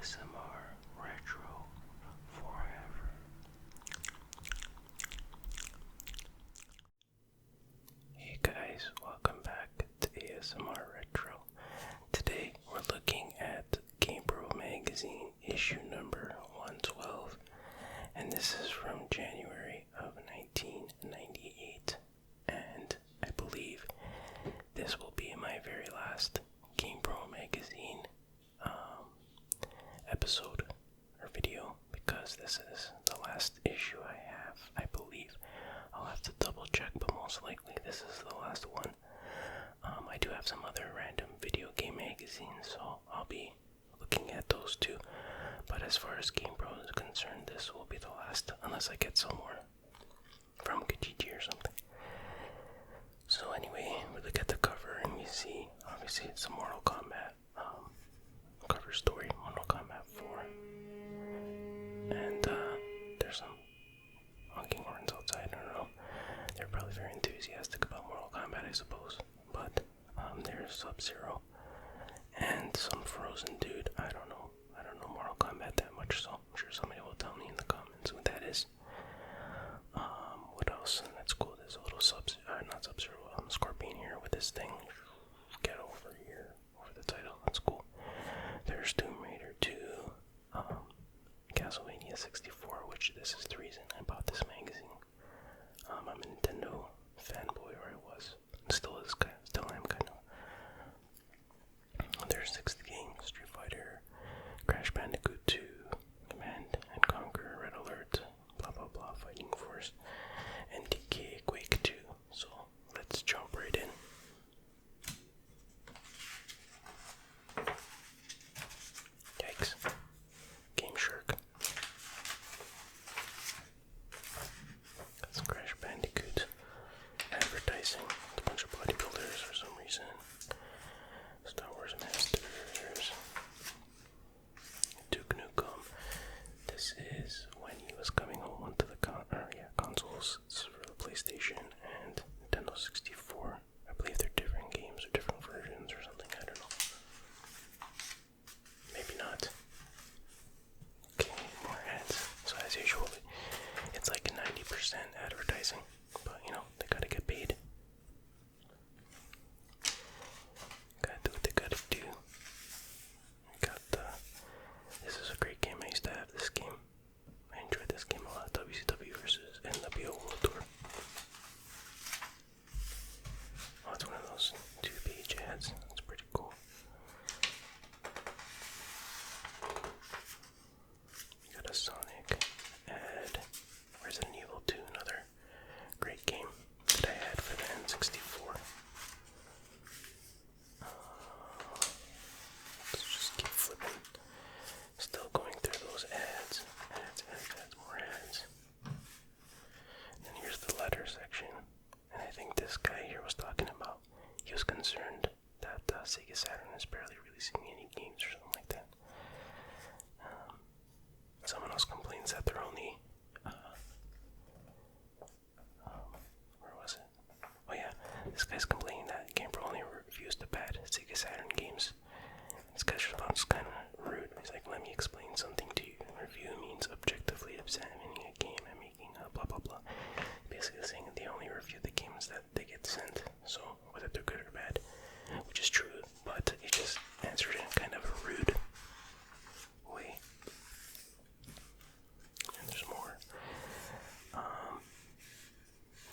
ASMR Retro Forever. Hey guys, welcome back to ASMR Retro. Today we're looking at GamePro magazine issue number 112, and this is from January of 1998, and I believe this will be my very last GamePro magazine episode or video, because this is the last issue I have, I believe. I'll have to double check, but most likely this is the last one. I do have some other random video game magazines, so I'll be looking at those too. But as far as GamePro is concerned, this will be the last, unless I get some more from Kijiji or something. So anyway, we look at the cover and we see, obviously it's a Mortal Kombat cover story, Mortal Kombat 4. And there's some honking horns outside, I don't know. They're probably very enthusiastic about Mortal Kombat, I suppose. But there's Sub-Zero and some frozen dude. I don't know Mortal Kombat that much, so I'm sure somebody will tell me in the comments what that is. What else? That's cool. There's a little not Sub-Zero, Scorpion here with this thing. Get over here, over the title. That's cool. There's Tomb Raider 2, Castlevania 64, which this is the reason I bought this magazine. I'm a Nintendo fanboy, or I was. Still am kind of. There's 6th game, Street Fighter, Crash Bandicoot 2, Command and Conquer, Red Alert, blah blah blah, Fighting Force, and DK Quake 2. So let's jump right in. Yikes. Game Shark. That's Crash Bandicoot. Advertising. A bunch of bodybuilders for some reason. Star Wars Masters. Duke Nukem. This is when he was coming home onto the consoles. This is for the PlayStation and Nintendo 64. I believe they're different games or different versions or something. I don't know. Maybe not. Okay, more ads. So as usual, it's like 90% advertising, but you know, they gotta get paid. Gotta do what they gotta do. This is a great game. I used to have this game. I enjoyed this game a lot. WCW versus NWO World Tour. Oh, it's one of those 2-page ads. It's pretty cool. Got a Sonic ad. Resident Evil 2, another great game that I had for the N64. Let's just keep flipping. Still going through those ads. Ads, more ads. And here's the letter section. And I think this guy here was talking about, he was concerned that Sega Saturn is barely releasing any games or something like that. Someone else complains that they're only, where was it? Oh yeah, this guy's complaining that GamePro only reviews the bad Sega Saturn games. This guy's response is kind of rude. He's like, let me explain something to you. Review means objectively examining a game and making a blah blah blah. Basically saying they only review the games that they get sent, so whether they're good or bad, which is true, but he just answered it in kind of a rude way. And there's more.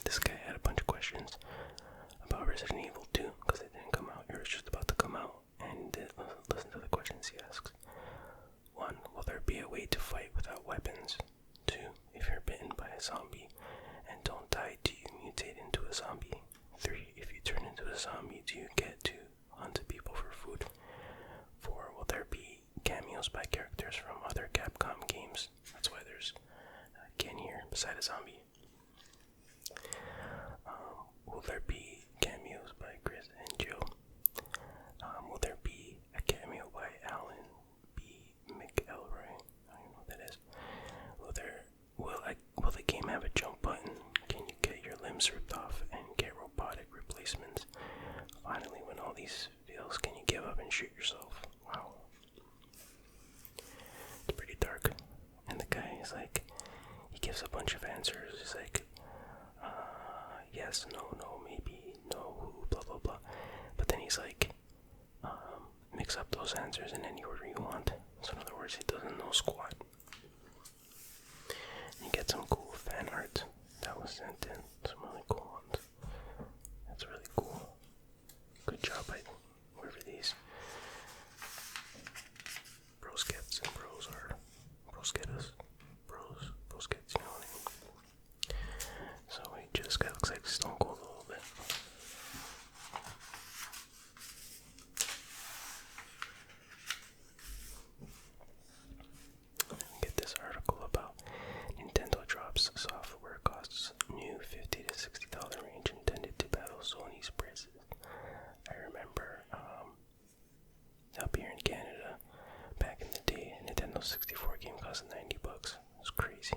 This guy had a bunch of questions about Resident Evil 2, because it didn't come out, it was just about to come out, and listen to the questions he asks. 1. Will there be a way to fight without weapons? 2. If you're bitten by a zombie and don't die, do you mutate into a zombie? 3. If you turn into a zombie, do you get to hunt people for food? 4. Will there be cameos by characters from other Capcom games? That's why there's Ken here beside a zombie. Will there be cameos by Chris and Joe? Will there be a cameo by Alan B. McElroy? I don't know what that is. Will the game have a jump button? Can you get your limbs ripped off and get robotic replacements? Finally, when all these fails, can you give up and shoot yourself? Wow. picks up those answers in any order you want. So in other words, he doesn't know squat. You get some cool fan art that was sent in. Some really cool ones. That's really cool. Good job by whoever these broskets and bros are. Brosketas. Broskets, you know what I mean? So he just got, looks like Stone Cold a little bit. Get this article about Nintendo drops software costs new $50 to $60 range intended to battle Sony's prices. I remember up here in Canada, back in the day, a Nintendo 64 game cost $90. It was crazy.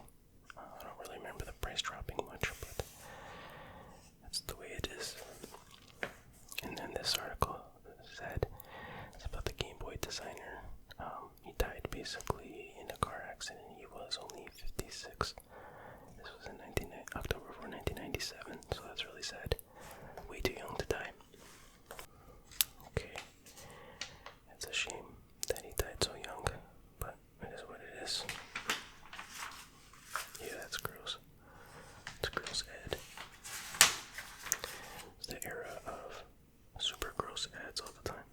I don't really remember the price dropping much, but that's the way it is. And then this article said it's about the Game Boy designer. He died basically in a car accident. He was only 56. This was in October 4, 1997, so that's really sad. Way too young to die. Okay. It's a shame that he died so young, but it is what it is. Yeah, that's gross. It's gross Ed. It's the era of super gross ads all the time.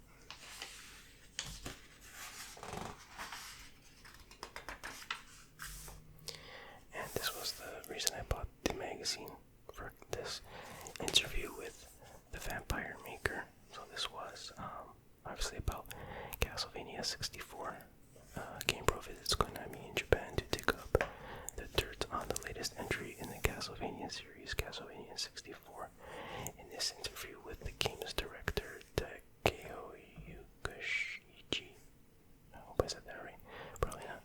And this was the reason I bought the magazine for this interview with the vampire maker. So this was obviously about Castlevania 64. GamePro visits Konami in Japan to dig up the dirt on the latest entry in the Castlevania series, Castlevania 64. In this interview with the game's director, Takeo Yukashichi. I hope I said that right. Probably not.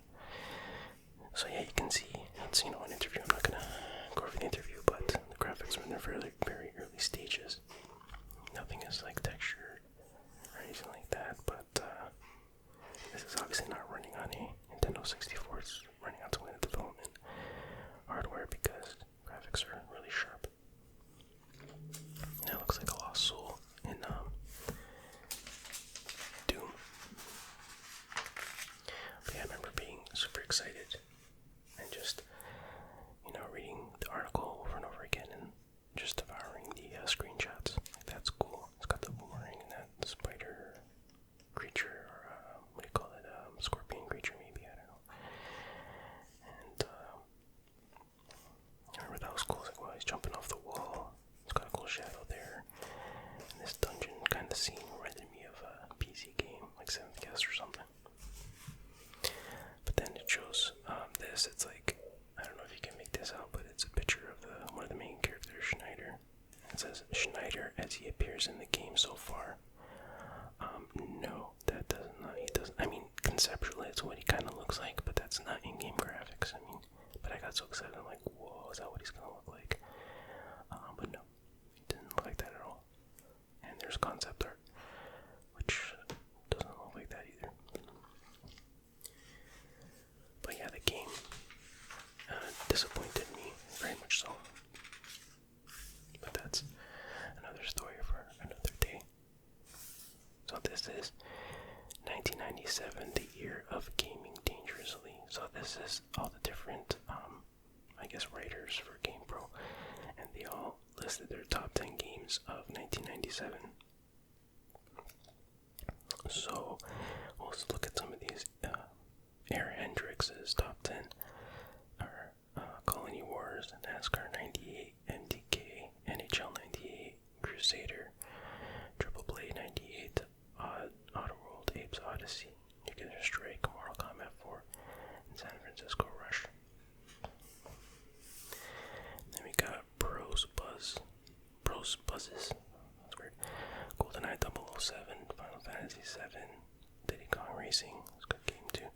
So yeah, you can see, it's, an interview. I'm not gonna go over the interview, but the graphics were in their very, very early stages. Nothing is like textured or anything like that, but this is obviously not running on a Nintendo 64. It's running on some kind of development hardware because graphics are really sharp. And it looks like a lost soul in Doom. But yeah, I remember being super excited and just, reading the article over and over again and just devouring the screenshots. Like, that's cool. It's got the boomerang and that spider creature, or what do you call it? Scorpion creature, maybe, I don't know. And I remember that was cool. It's like, wow, he's jumping off the wall. It's got a cool shadow there. And this dungeon kind of scene reminded me of a PC game, like 7th Guest or something. But then it shows this. It's like, I don't know if you can make this out, but it's a picture of one of the main characters, Schneider. It says Schneider as he appears in the game so far. No, that does not. He doesn't. I mean, conceptually, it's what he kind of looks like, but that's not in-game graphics. I mean, but I got so excited. I'm like, whoa, is that what he's gonna look like? But no, he didn't look like that at all. And there's concept art, which doesn't look like that either. But yeah, the game disappointed me very much so. But that's another story for another day. So this is 1997, the year of gaming dangerously. So this is all the different, writers for GamePro, and they all listed their top 10 games of 1997. So we'll look at some of these. Air Hendrix's top 10 are Colony Wars, NASCAR 98, MDK, NHL 98, Crusader, Triple Play 98, Oddworld, Apes Odyssey, Nuclear Strike, Mortal Kombat 4, and San Francisco Rush. Then we got Bros Buzzes, that's weird, GoldenEye 007, Final Fantasy 7, Diddy Kong Racing, it's a good game too,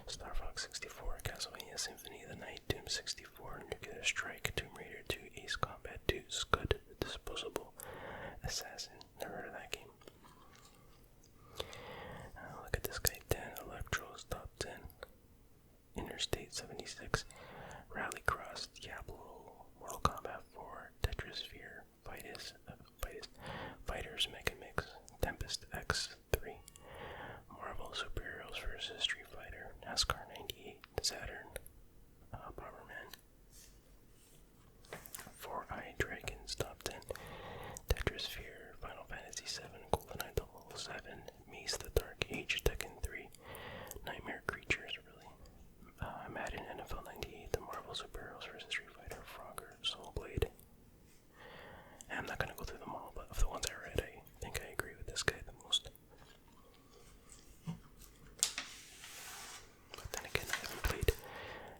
Star Fox 64, Castlevania Symphony of the Night, Doom 64, Nuclear Strike, Tomb Raider 2, Ace Combat 2, Scud, Disposable, Assassin, never heard of that game. Look at this guy, 10, Electro's top 10, Interstate 76, Rallycross, Diablo, Mortal Kombat 4, Tetrisphere, Fighters Mega Mix, Tempest X3, NASCAR 98, Saturn, Bomberman, 4-Eye Dragons Top 10, Tetris Sphere, Final Fantasy 7, GoldenEye 007, Maze the Dark Age, Tekken 3, Nightmare Creatures, really, Madden NFL 98, the Marvel Superheroes vs. Street Fighter, Frogger, Soul Blade. I'm not gonna go through them all, but of the ones I read, I think I agree with this guy the most. But then again, I haven't played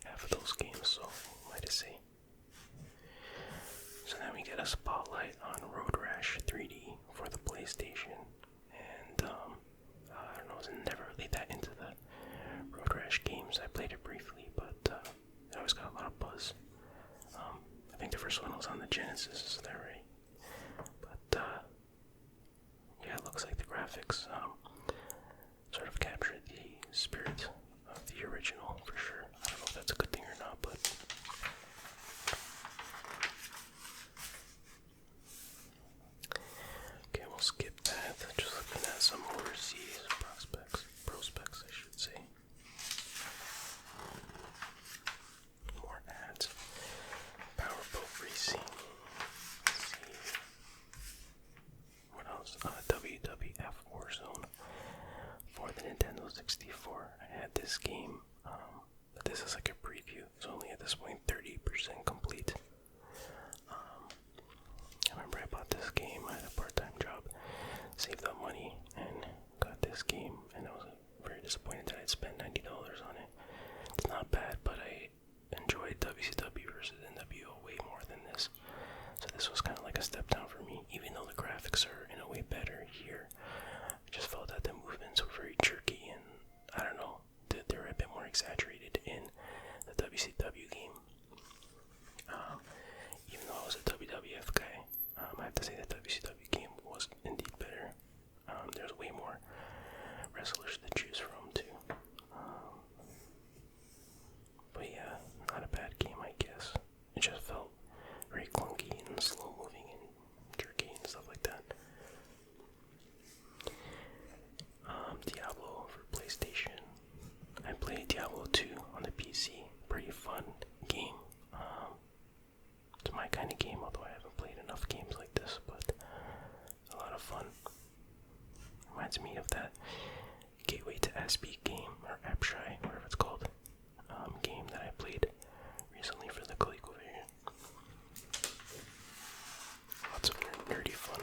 half of those games, so might as say. So then we get a spotlight on Road Rash 3D for the PlayStation, and I don't know, I was never really that into the Road Rash games. I played it briefly, but it always got a lot of buzz. I think the first one was on the Genesis, is that right? But yeah, it looks like the graphics sort of captured the spirit of the original for sure. I don't know if that's a good thing or not, but okay, we'll skip that. Just looking at some overseas prospects, I should say. More ads. Powerboat Racing. Let's see. What else? WWF Warzone for the Nintendo 64. I had this game, but this is like a preview. It's only at this point 30% complete. I remember I bought this game. I had a part-time job, saved up money, and got this game. And I was very disappointed that I'd spent $90 on it. It's not bad, but I enjoyed WCW versus NWO way more than this. So this was kind of like a step down for me, even though the graphics are in a way better here. I just felt that the movements were very jerky, and I don't know, they were a bit more exaggerated in the WCW game. Even though I was a WWF guy, I have to say that WCW game was indeed better. There's way more wrestlers to choose from too. But yeah, not a bad game, I guess. It just felt very clunky and slow moving and jerky and stuff like that. Diablo for PlayStation. I played Diablo 2 on the PC. Pretty fun game. It's my kind of game, although I haven't played enough games like this, but a lot of fun. Reminds me of that Gateway to Aspie game, or Apshai, whatever it's called, game that I played recently for the ColecoVision. Lots of nerdy fun.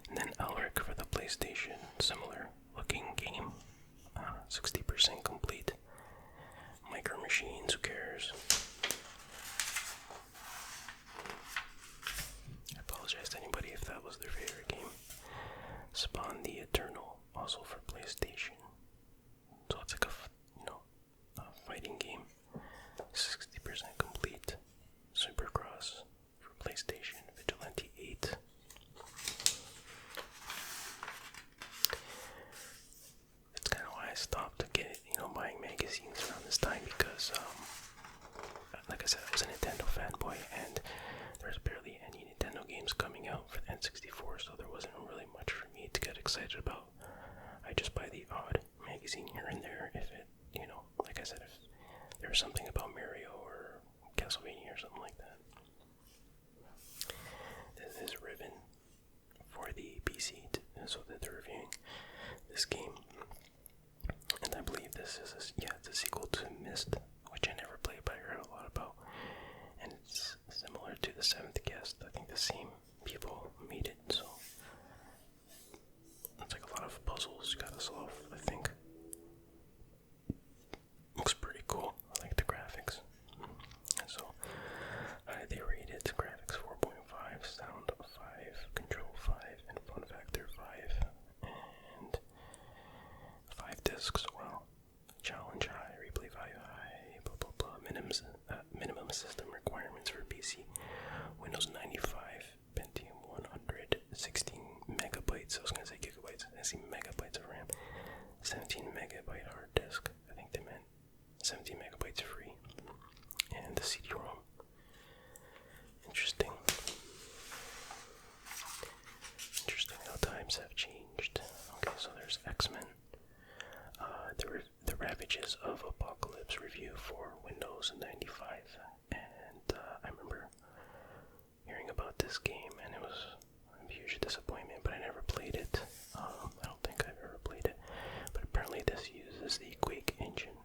And then Elric for the PlayStation, similar looking game, 60% complete. Micro Machines, who cares? I apologize to anybody if that was their favorite game. Spawn the Eternal, also for PlayStation. So it's like a fighting game. 60% complete. Supercross for PlayStation. Vigilante 8. It's kind of why I stopped buying magazines around this time, because like I said, I was a Nintendo fanboy, and there's barely any Nintendo games coming out for the N64, so there wasn't really much for me to get excited about. I just buy the odd magazine here and there if it, like I said, if there was something about Mario or Castlevania or something like that. This is Riven for the PC, so that they're reviewing this game. And I believe this is it's a sequel to Myst, which I never played, but I heard a lot about. And it's similar to The Seventh Guest. I think the same people made it, so it's like a lot of puzzles you gotta solve, I think. Looks pretty cool. I like the graphics. So, they rated graphics 4.5, sound 5, control 5, and fun factor 5. And 5 discs, well, challenge high, replay value high, blah blah blah, minimum system requirements for PC, Windows 95, Pentium 100, 16 megabytes, I was gonna say gigabytes, I see megabytes of RAM, 17 megabyte hard disk, I think they meant 17 megabytes free, and the CD-ROM. Interesting how times have changed. Okay, so there's X-Men. the Ravages of Apocalypse review for Windows 95, and I remember hearing about this game, and it was a huge disappointment, but I never played it. I don't think I've ever played it, but apparently this uses the Quake engine,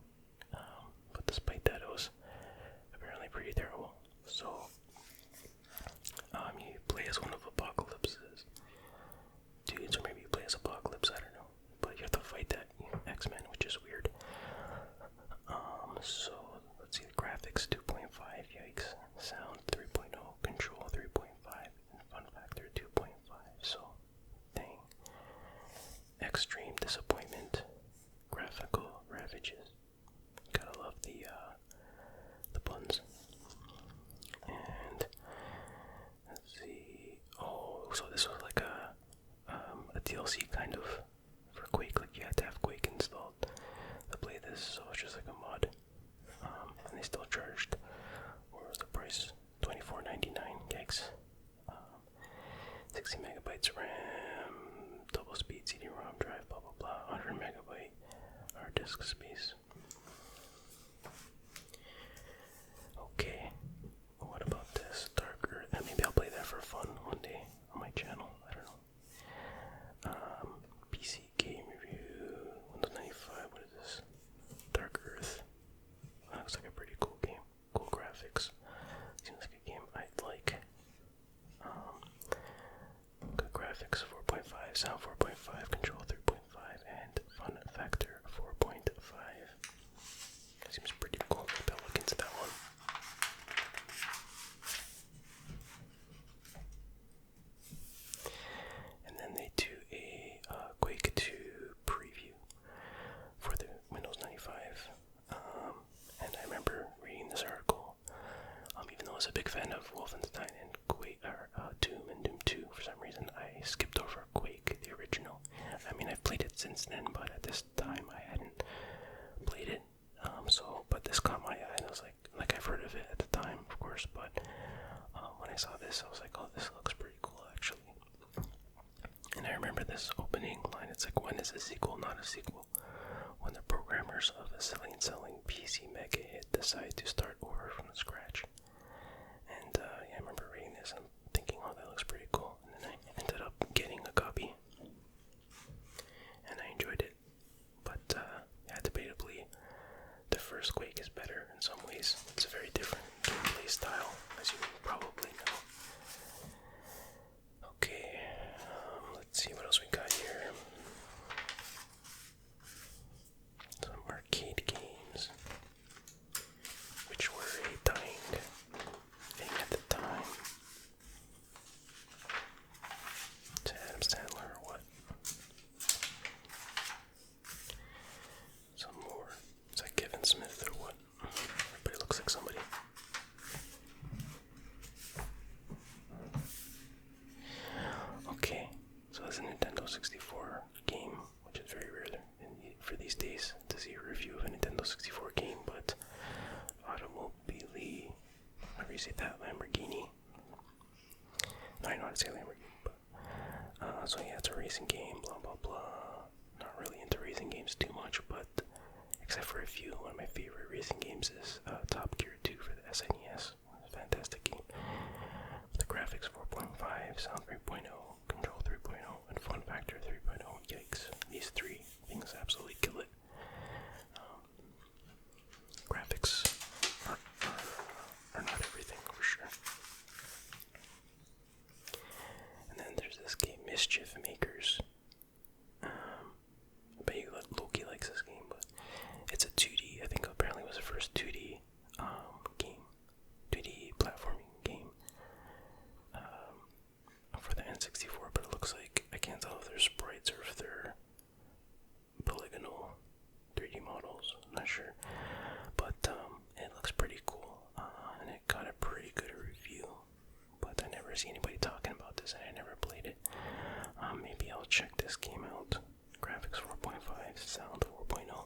but despite that, it was apparently pretty terrible. So, you play as one of Apocalypse's dudes, or maybe you play as Apocalypse, I don't know, but you have to fight that X-Men, which is weird. So, let's see, the graphics 2.5, yikes, sound 3.0, control 3.5, and fun factor 2.5, so, dang. Extreme disappointment, graphical ravages. Gotta love the puns. And, let's see, oh, so this was like a DLC kind of for Quake, like you had to have Quake installed to play this, so it's just like a mod. And they still charged, what was the price? $24.99, yikes. 60 megabytes RAM, double speed CD-ROM drive, blah blah blah, 100 megabyte hard disk space. Okay, what about this? Dark Earth, maybe I'll play that for fun one day on my channel, I don't know. PC game review, Windows 95, what is this? Dark Earth. That looks like a pretty cool game. Cool graphics. Seems like a game I'd like. Good graphics 4.5, sound 4.5, control 3.5, and fun factor 4.5. Seems pretty cool. Maybe I'll look into that one. And then they do a Quake 2 preview for the Windows 95. And I remember reading this article, even though I was a big fan of Wolfenstein and Quake, or Doom and Doom 2, for some reason I skipped over Quake, the original. I mean, I've played it since then, but at this time I hadn't played it. But this caught my eye, and I was like I've heard of it at the time, of course, but when I saw this, I was like, oh, this looks pretty cool, actually. And I remember this opening line, it's like, when is a sequel not a sequel? When the programmers of a selling PC mega hit decide to start over from scratch. And yeah, I remember reading this and thinking, oh, that looks pretty cool. And then I ended up getting a copy, and I enjoyed it. But yeah, debatably, the first Quake is better in some ways. It's a very different gameplay style, as you probably know. Okay, let's see what else we got here. Some arcade games, which were a dying thing at the time. To Adam Sandler or what? Some more. Is that Kevin Smith or what? Everybody looks like somebody. Okay, so that's a Nintendo 64 game, which is very rare for these days to see a review of a Nintendo 64 game, but Automobili, however you say that, Lamborghini. No, I know how to say Lamborghini, but, so yeah, it's a racing game, blah blah blah. Not really into racing games too much, but except for a few, one of my favorite racing games is Top Gear 2 for the SNES. It's a fantastic game. The graphics 4.5, sound 3.0, control 3.0, and fun factor 3.0. Yikes. These three things absolutely kill it. Graphics are not everything, for sure. And then there's this game, Mischief Makers. I bet you Loki likes this game, but it's a 2D, I think apparently it was the first 2D game, 2D platforming game for the N64, but it looks like, I can't tell if they're sprites or if they're polygonal 3D models, I'm not sure, but it looks pretty cool, and it got a pretty good review, but I never see anybody talking about this, and I never played it. Maybe I'll check this game out. Graphics 4.5, sound 4.0,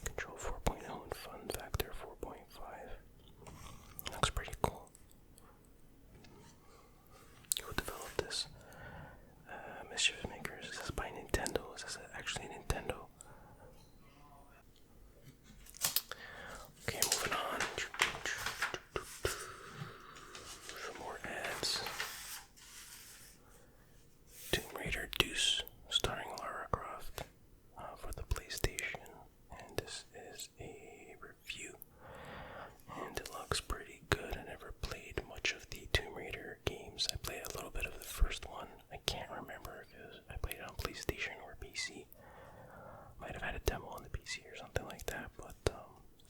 control 4.0, and fun factor 4.5. Looks pretty cool. Who developed this? Mischief Makers. Is this by Nintendo? Is this actually Nintendo?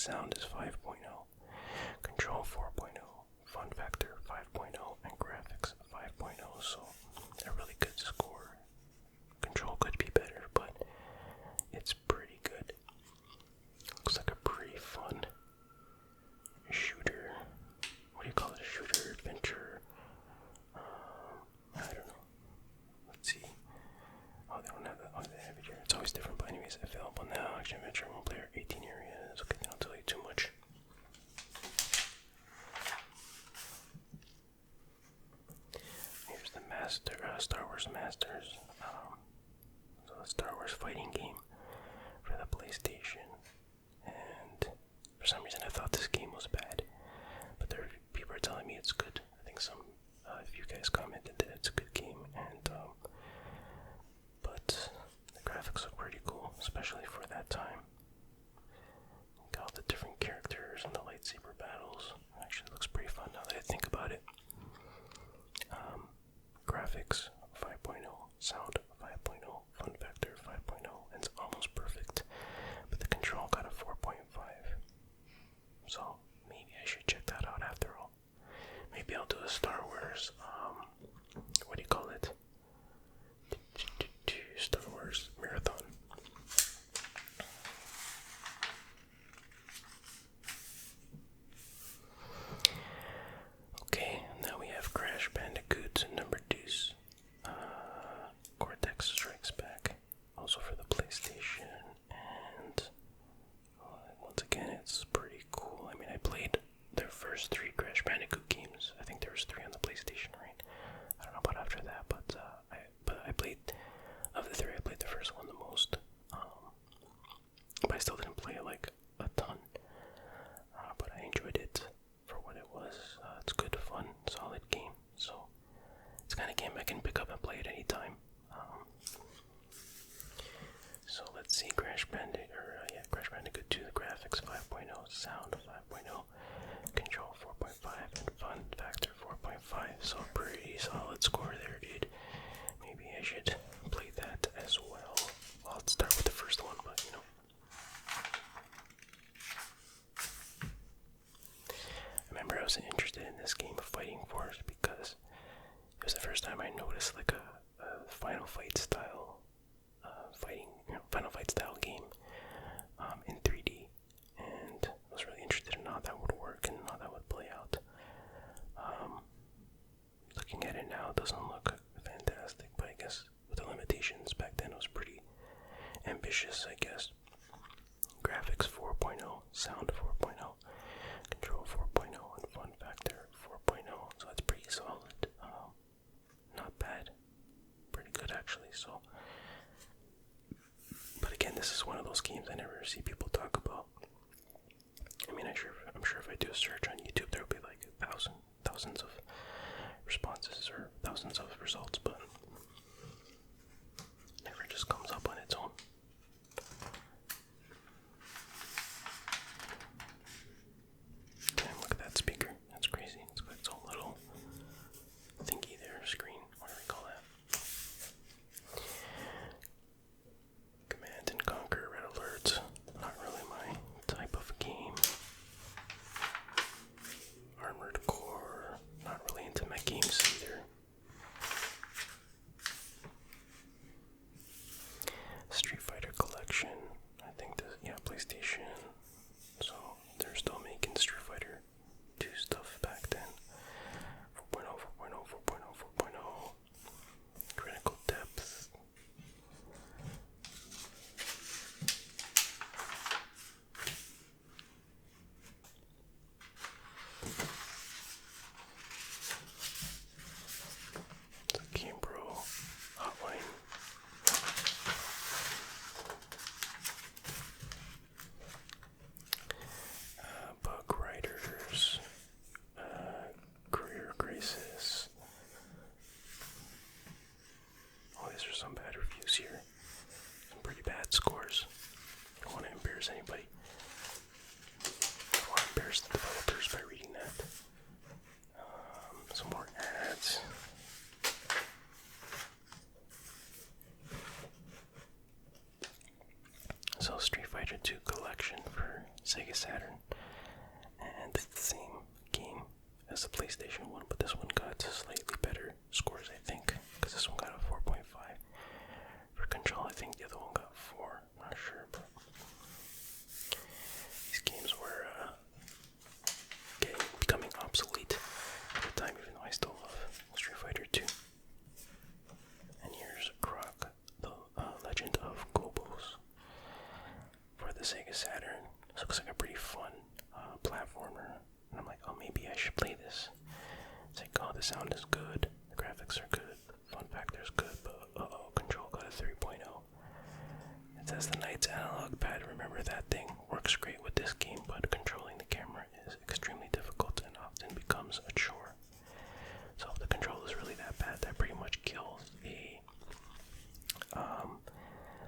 sound is 5.0, control 4.0, fun factor 5.0, and graphics 5.0, so a really good score. Control could be better, but it's pretty good. Looks like a pretty fun shooter. What do you call it? A shooter, adventure? I don't know. Let's see. Oh, they don't have that. Oh, they have it here. It's always different, but anyways, available now. Action adventure, multiplayer, 18 areas. Okay, they don't tell you too much. Here's the Star Wars Masters. So a Star Wars fighting game for the PlayStation. And for some reason I thought this game was bad, but people are telling me it's good. I think a few guys commented that it's a good game, and but the graphics look pretty cool, especially for that time. Got all the different characters and the lightsaber battles. Actually looks pretty fun now that I think about it. Graphics 5.0, sound 5.0, fun factor 5.0, and it's almost perfect. But the control got a 4.5. So maybe I should check that out after all. Maybe I'll do a Star Wars, what do you call it? Star Wars marathon. Okay, now we have Crash Bandicoot number 2. Cortex Strikes Back, also for the PlayStation, and once again, it's pretty cool. I mean, I played the first 3 Crash Bandicoot games. I think there was 3 on the PlayStation, right? I don't know about after that, but I played, of the 3, I played the first one the most. But I still didn't play it like a ton. But I enjoyed it for what it was. It's good, fun, solid game. So it's the kind of game I can pick up and play at any time. So let's see, Crash Bandicoot 2, the graphics 5.0, sound 5.0, control 4.5, and fun factor 4.5. So pretty solid score there, dude. Maybe I should play that as well. Well, let's start with the first one, but you know. I remember I was interested in this game of Fighting Force because it was the first time I noticed like a Final Fight style Final Fight style game in 3D, and I was really interested in how that would work and how that would play out. Looking at it now, it doesn't look fantastic, but I guess with the limitations back then, it was pretty ambitious, I guess. Graphics 4.0, sound 4.0, control 4.0, and fun factor 4.0, so that's pretty solid. Not bad. Pretty good, actually, so. But again, this is one of those games I never see people talk about. I mean, I'm sure if I do a search on YouTube, there will be like thousands of responses or thousands of results, but it never just comes up on its own. Damn, look at that speaker. That's crazy. It's got its own little thingy there, screen, whatever you call that. Command and Conquer, Red Alert. Not really my type of game. Armored Core. Not really into my games either. Street Fighter Collection. I think this, yeah, PlayStation. So they're still making Street Fighter 2 stuff back then. 4.0, 4.0, 4.0, 4.0. Critical Depth. The GamePro Hotline. Bug Riders. Career Graces. Oh, these are some bad reviews here. Some pretty bad scores. I don't want to embarrass anybody. I don't want to embarrass the developers by reading that. Some more ads. So Street Fighter 2 collection for Sega Saturn, and it's the same game as the PlayStation 1, but this one got slightly better scores, I think, because this one got a 4.5. For Control, I think the other one got 4, not sure, but these games were becoming obsolete at the time, even though I still love Street Fighter 2. And here's Croc, the Legend of Gobos for the Sega Saturn. This looks like a pretty fun platformer, and I'm like, oh, maybe I should play this. It's like, oh, the sound is good, the graphics are good, the fun factor is good, but Control got a 3.0. It says the Knight's analog pad, remember that thing, works great with this game, but controlling the camera is extremely difficult and often becomes a chore. So if the control is really that bad, that pretty much kills a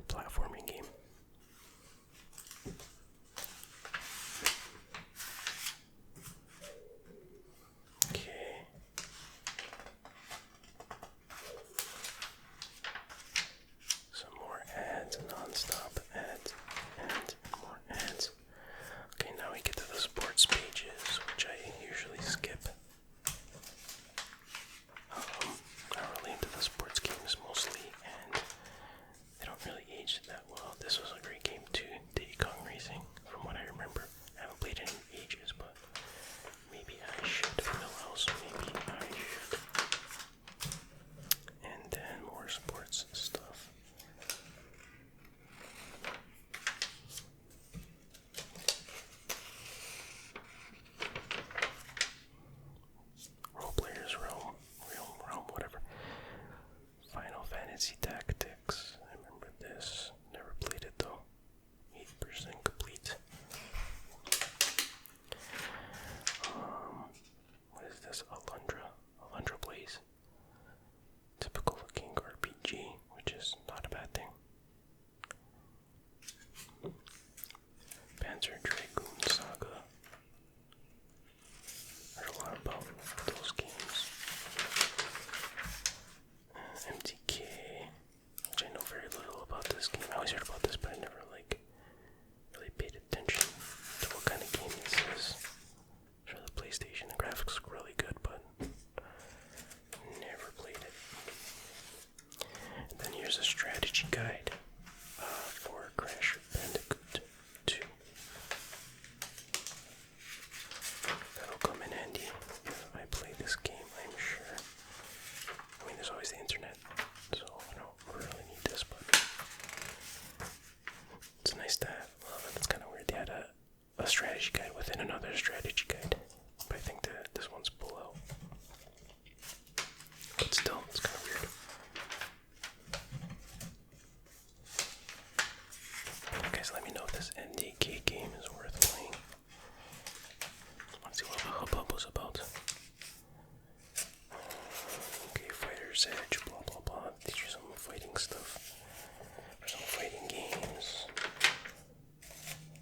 platforming game. Okay. Some more ads, non-stop ads, and more ads. Okay, now we get to the sports pages, which I usually skip. I'm really into the sports games mostly, and they don't really age that well. This was a great game too, Diddy Kong Racing, from what I remember. I haven't played it in ages, but maybe I should. Millhouse, maybe I should. And then more sports stuff. Role Players Realm, whatever. Final Fantasy Tactics. I remember this. Never played it though. 8% complete. What is this? Alundra Blaze. Typical looking RPG, which is not a bad thing. Panzer Dragoon Saga. Heard a lot about those games. MTK, which I know very little about this game. I always heard about this, but I never really paid attention to what kind of game this is. For the PlayStation, the graphics look really good, but never played it. And then here's a strategy guide for Crash Bandicoot 2. That'll come in handy if I play this game, I'm sure. I mean, there's always the internet, so I don't really need this, but it's nice to have. Well, that's kind of weird. They had a strategy guide within another strategy guide, but I think that this one's pull out. But still, it's kind of weird. Guys, let me know if this NDK game is worth playing. Let's see what the hubbub was about. Okay, Fighter's Edge, blah blah blah. Teach you some fighting stuff. For some fighting games.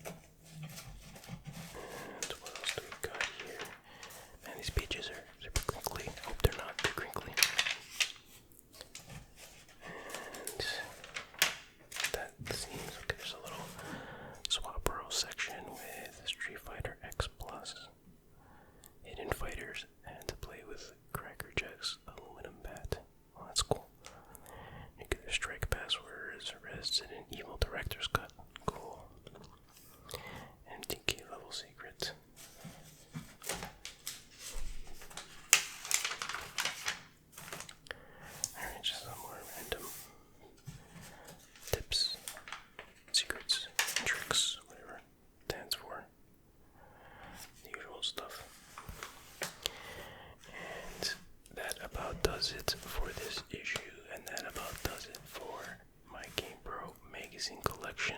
And what else do we got here? Man, these pages are super crinkly. I hope they're not too crinkly. And that seems okay. There's a little swap row section with Street Fighter X Plus, Hidden Fighters, and to play with Cracker Jack's aluminum bat. Well, that's cool. You get their strike passwords, Resident Evil Director's Cut. Cool. MTK level secret. Alright, just some more random tips, secrets, tricks, whatever it stands for. The usual stuff. And that about does it for this issue, and that about does it for my GamePro magazine collection.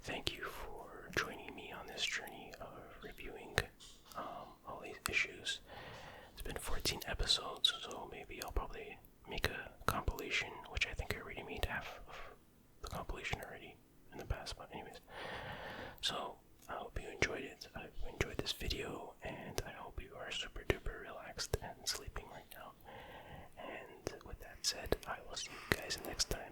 Thank you for joining me on this journey of reviewing all these issues. It's been 14 episodes, so maybe I'll probably make a compilation, which I think I already made half of the compilation already in the past, but anyways. So, I hope you enjoyed it. I enjoyed this video, and I hope you are super duper relaxed and sleeping right now. And with that said, I will see you guys next time.